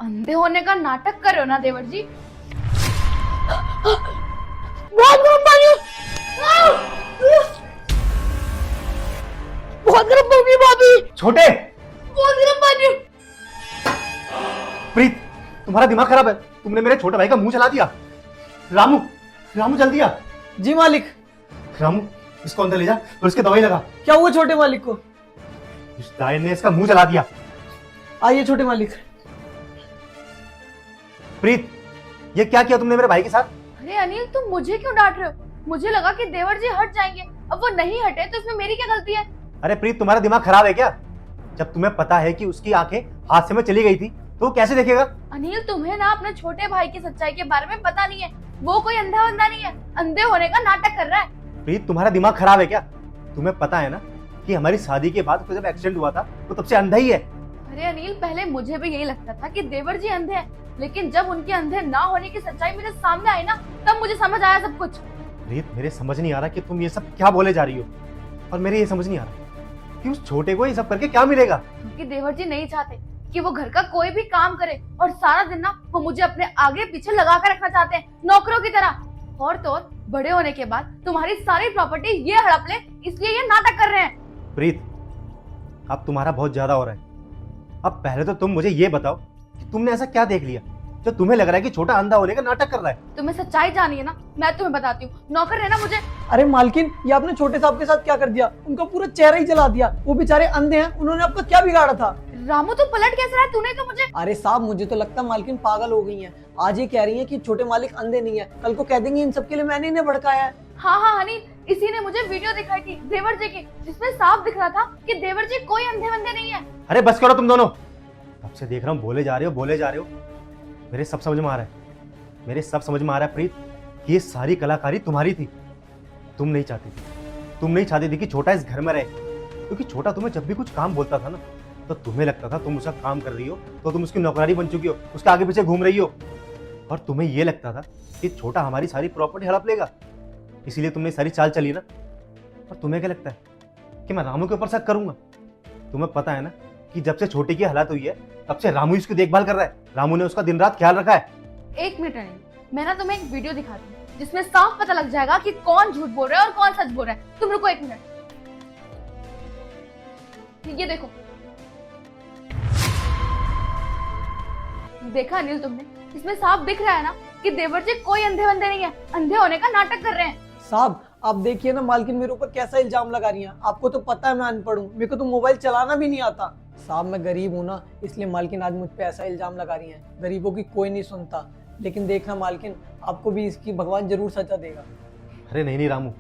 अंधे होने का नाटक कर रहे हो ना देवर जी? बहुत गर्म पानी, बहुत गर्म पानी भाभी, छोटे बहुत गर्म पानी। प्रीत, तुम्हारा दिमाग खराब है। तुमने मेरे छोटे भाई का मुंह जला दिया। रामू, रामू जल्दी आ। जी मालिक। रामू, इसको अंदर ले जा और इसके दवाई लगा। क्या हुआ छोटे मालिक को? इस डायन ने इसका मुंह जला दिया। आइए छोटे मालिक। प्रीत, ये क्या किया तुमने मेरे भाई के साथ? अरे अनिल, तुम मुझे क्यों डांट रहे हो? मुझे लगा कि देवर जी हट जाएंगे, अब वो नहीं हटे तो इसमें मेरी क्या गलती है? अरे प्रीत, तुम्हारा दिमाग खराब है क्या? जब तुम्हें पता है कि उसकी आंखें हादसे में चली गई थी तो वो कैसे देखेगा? अनिल, तुम्हें ना अपने छोटे भाई की सच्चाई के बारे में पता नहीं है। वो कोई अंधा बंदा नहीं है, अंधे होने का नाटक कर रहा है। प्रीत, तुम्हारा दिमाग खराब है क्या? तुम्हें पता है ना कि हमारी शादी के बाद जब एक्सीडेंट हुआ था तो तब से अंधा ही है। अरे अनिल, पहले मुझे भी यही लगता था कि देवर जी अंधे हैं, लेकिन जब उनके अंधे ना होने की सच्चाई मेरे सामने आई ना, तब मुझे समझ आया सब कुछ। प्रीत, मेरे समझ नहीं आ रहा कि तुम ये सब क्या बोले जा रही हो, और मेरे ये समझ नहीं आ रहा कि उस छोटे को ये सब करके क्या मिलेगा। क्योंकि देवर जी नहीं चाहते कि वो घर का कोई भी काम करे, और सारा दिन ना वो मुझे अपने आगे पीछे लगा कर रखना चाहते हैं, नौकरों की तरह। और तो और, बड़े होने के बाद तुम्हारी सारी प्रॉपर्टी ये हड़प ले, इसलिए ये नाटक कर रहे हैं। प्रीत, अब तुम्हारा बहुत ज्यादा हो रहा है। अब पहले तो तुम मुझे ये बताओ कि तुमने ऐसा क्या देख लिया जो तुम्हें लग रहा है कि छोटा अंधा होने का नाटक कर रहा है? तुम्हें सच्चाई जानी है ना, मैं तुम्हें बताती हूँ। नौकर है ना मुझे। अरे मालकिन, ये आपने छोटे साहब के साथ क्या कर दिया? उनका पूरा चेहरा ही जला दिया। वो बेचारे अंधे हैं, उन्होंने आपका क्या बिगाड़ा था? रामू, तू पलट कैसे रहा है? तूने तो मुझे। अरे साहब, मुझे तो लगता है मालकिन पागल हो गई हैं। आज ये कह रही हैं कि छोटे मालिक अंधे नहीं है, कल को कह देंगे इन सबके लिए मैंने इन्हें भड़काया है। हाँ हाँ अनिल, इसी ने मुझे वीडियो दिखाई थी देवर जी की, जिसमें साफ दिख रहा था कि देवर जी कोई अंधे बंदे नहीं है। अरे बस करो तुम दोनों। तब से देख रहा हूँ बोले जा रहे हो। मेरे सब समझ में आ रहा है प्रीत, ये सारी कलाकारी तुम्हारी थी। तुम नहीं चाहती थी कि छोटा इस घर में रहे, क्योंकि छोटा तुम्हें जब भी कुछ काम बोलता था ना, तो तुम्हें लगता था तुम उसका काम कर रही हो तो तुम उसकी नौकरानी बन चुकी हो, उसके आगे पीछे घूम रही हो, और तुम्हें ये लगता था कि छोटा हमारी सारी प्रॉपर्टी हड़प लेगा, इसीलिए तुमने सारी चाल चली ना। और तुम्हें क्या लगता है कि मैं रामू के ऊपर शक करूंगा? तुम्हें पता है ना कि जब से छोटे की हालत हुई है तब से रामू इसकी देखभाल कर रहा है। रामू ने उसका दिन रात ख्याल रखा है। एक मिनट अनिल, मैं ना तुम्हें एक वीडियो दिखाती हूँ जिसमें साफ पता लग जाएगा कि कौन झूठ बोल रहा है और कौन सच बोल रहा है। तुम रुको एक मिनट, ये देखो। देखा अनिल तुमने? इसमें साफ दिख रहा है ना कि देवर जी कोई अंधे बंदे नहीं है, अंधे होने का नाटक कर रहे हैं। साहब, आप देखिए ना मालकिन मेरे ऊपर कैसा इल्जाम लगा रही हैं। आपको तो पता है मैं अनपढ़ हूँ, मेरे को तो मोबाइल चलाना भी नहीं आता। साहब, मैं गरीब हूँ ना, इसलिए मालकिन आज मुझ पे ऐसा इल्जाम लगा रही हैं। गरीबों की कोई नहीं सुनता, लेकिन देखना मालकिन, आपको भी इसकी भगवान जरूर सजा देगा। अरे नहीं रामू,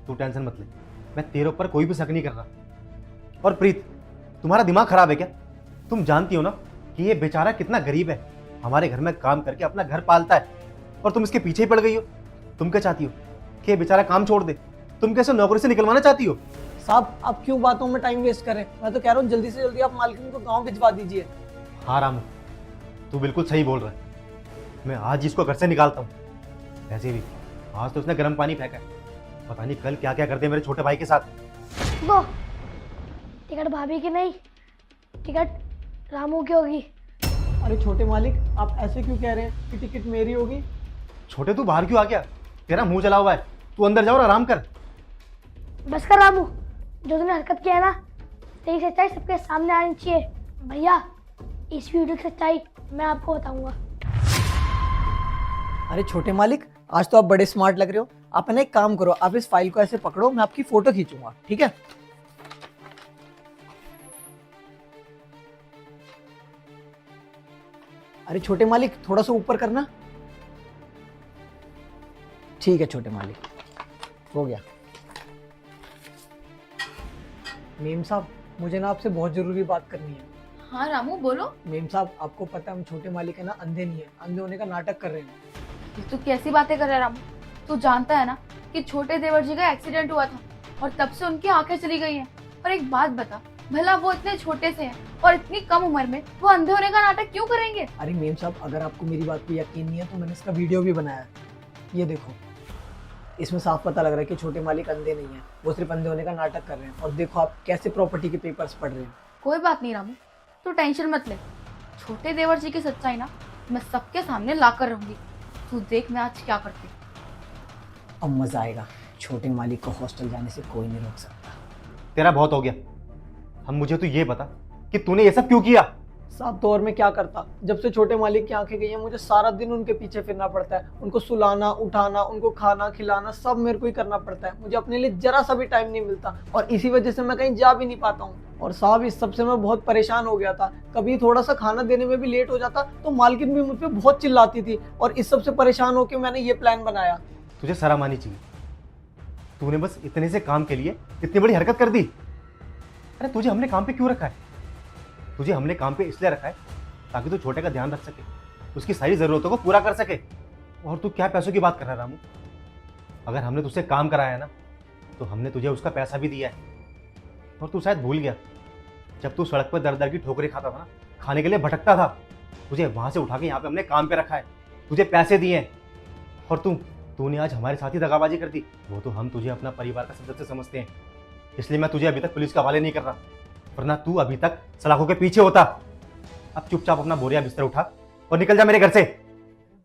तू टेंशन मत ले, मैं तेरे ऊपर कोई भी शक नहीं कर रहा। और प्रीत, तुम्हारा दिमाग खराब है क्या? तुम जानती हो ना कि ये बेचारा कितना गरीब है, हमारे घर में काम करके अपना घर पालता है, और तुम इसके पीछे ही पड़ गई हो। तुम क्या चाहती हो कि ये बेचारा काम छोड़ दे? तुम कैसे नौकरी से निकलवाना चाहती हो? साहब, आप क्यों बातों में टाइम वेस्ट करें? मैं तो कह रहा हूँ जल्दी से जल्दी आप मालकिन को गाँव भिजवा दीजिए। हाँ रामू, तू बिल्कुल सही बोल रहा है। मैं आज इसको घर से निकालता हूँ। वैसे भी आज तो उसने गर्म पानी फेंका है, पता नहीं कल क्या क्या करते मेरे छोटे भाई के साथ। वो टिकट भाभी की नहीं, टिकट रामू की होगी। अरे छोटे मालिक, आप ऐसे क्यों कह रहे हैं कि टिकट मेरी होगी? छोटे, तू बाहर क्यों आ गया? तेरा मुंह जला हुआ है, तू अंदर जाओ और आराम कर। बस कर रामू, जो तूने हरकत किया है ना, तेरी सच्चाई सबके सामने आनी चाहिए। भैया, इस वीडियो की सच्चाई मैं आपको बताऊंगा। अरे छोटे मालिक, आज तो आप बड़े स्मार्ट लग रहे हो। आप है ना एक काम करो, आप इस फाइल को ऐसे पकड़ो, मैं आपकी फोटो खींचूंगा, ठीक है? अरे छोटे मालिक, थोड़ा सा ऊपर करना। ठीक है छोटे मालिक, हो गया। मेम साहब, मुझे ना आपसे बहुत जरूरी बात करनी है। हाँ रामू, बोलो। मेम साहब, आपको पता है हम छोटे मालिक है ना अंधे नहीं है, अंधे होने का नाटक कर रहे हैं। तू कैसी बातें कर रहा है रामू? तू जानता है ना कि छोटे देवर जी का एक्सीडेंट हुआ था और तब से उनकी आंखें चली गई हैं। और एक बात बता, भला वो इतने छोटे से हैं और इतनी कम उम्र में वो अंधे होने का नाटक क्यों करेंगे? अरे मेम साहब, अगर आपको मेरी बात पे यकीन नहीं है तो मैंने इसका वीडियो भी बनाया है। ये देखो, इसमें साफ पता लग रहा है कि छोटे मालिक अंधे नहीं है, वो सिर्फ अंधे होने का नाटक कर रहे हैं। और देखो आप कैसे प्रॉपर्टी के पेपर्स पढ़ रहे हैं। कोई बात नहीं रामू, तू टेंशन मत ले। छोटे देवर जी की सच्चाई ना मैं सबके सामने ला कर रहूंगी। तू देख मैं आज क्या करती हूँ। अब मजा आएगा, छोटे मालिक को हॉस्टल जाने से कोई नहीं रोक सकता। तेरा बहुत हो गया। हम मुझे तो ये बता कि तूने ये सब क्यों किया। साहब तो और मैं क्या करता, जब से छोटे मालिक की आंखें गई हैं मुझे सारा दिन उनके पीछे फिरना पड़ता है। उनको सुलाना, उठाना, उनको खाना खिलाना सब मेरे को ही करना पड़ता है। मुझे अपने लिए जरा सा भी टाइम नहीं मिलता और इसी वजह से मैं कहीं जा भी नहीं पाता हूँ। और साहब इस सब से मैं बहुत परेशान हो गया था। कभी थोड़ा सा खाना देने में भी लेट हो जाता तो मालकिन भी मुझ पर बहुत चिल्लाती थी और इस सब से परेशान होकर मैंने ये प्लान बनाया। तुझे शर्म आनी चाहिए। तूने बस इतने से काम के लिए इतनी बड़ी हरकत कर दी। अरे तुझे हमने काम पे क्यों रखा है? तुझे हमने काम पे इसलिए रखा है ताकि तू छोटे का ध्यान रख सके, उसकी सारी जरूरतों को पूरा कर सके। और तू क्या पैसों की बात कर रहा है रामू? अगर हमने तुझसे काम कराया ना तो हमने तुझे उसका पैसा भी दिया है। और तू शायद भूल गया, जब तू सड़क पर दर दर की ठोकरें खाता था ना, खाने के लिए भटकता था, तुझे वहां से उठा के यहाँ पे हमने काम पे रखा है, तुझे पैसे दिए हैं। और तूने आज हमारे साथ ही दगाबाजी कर दी। वो तो हम तुझे अपना परिवार का सदस्य समझते हैं, इसलिए मैं तुझे अभी तक पुलिस के हवाले नहीं कर रहा, वरना तू अभी तक सलाखों के पीछे होता। अब चुपचाप अपना बोरिया बिस्तर उठा और निकल जा मेरे घर से।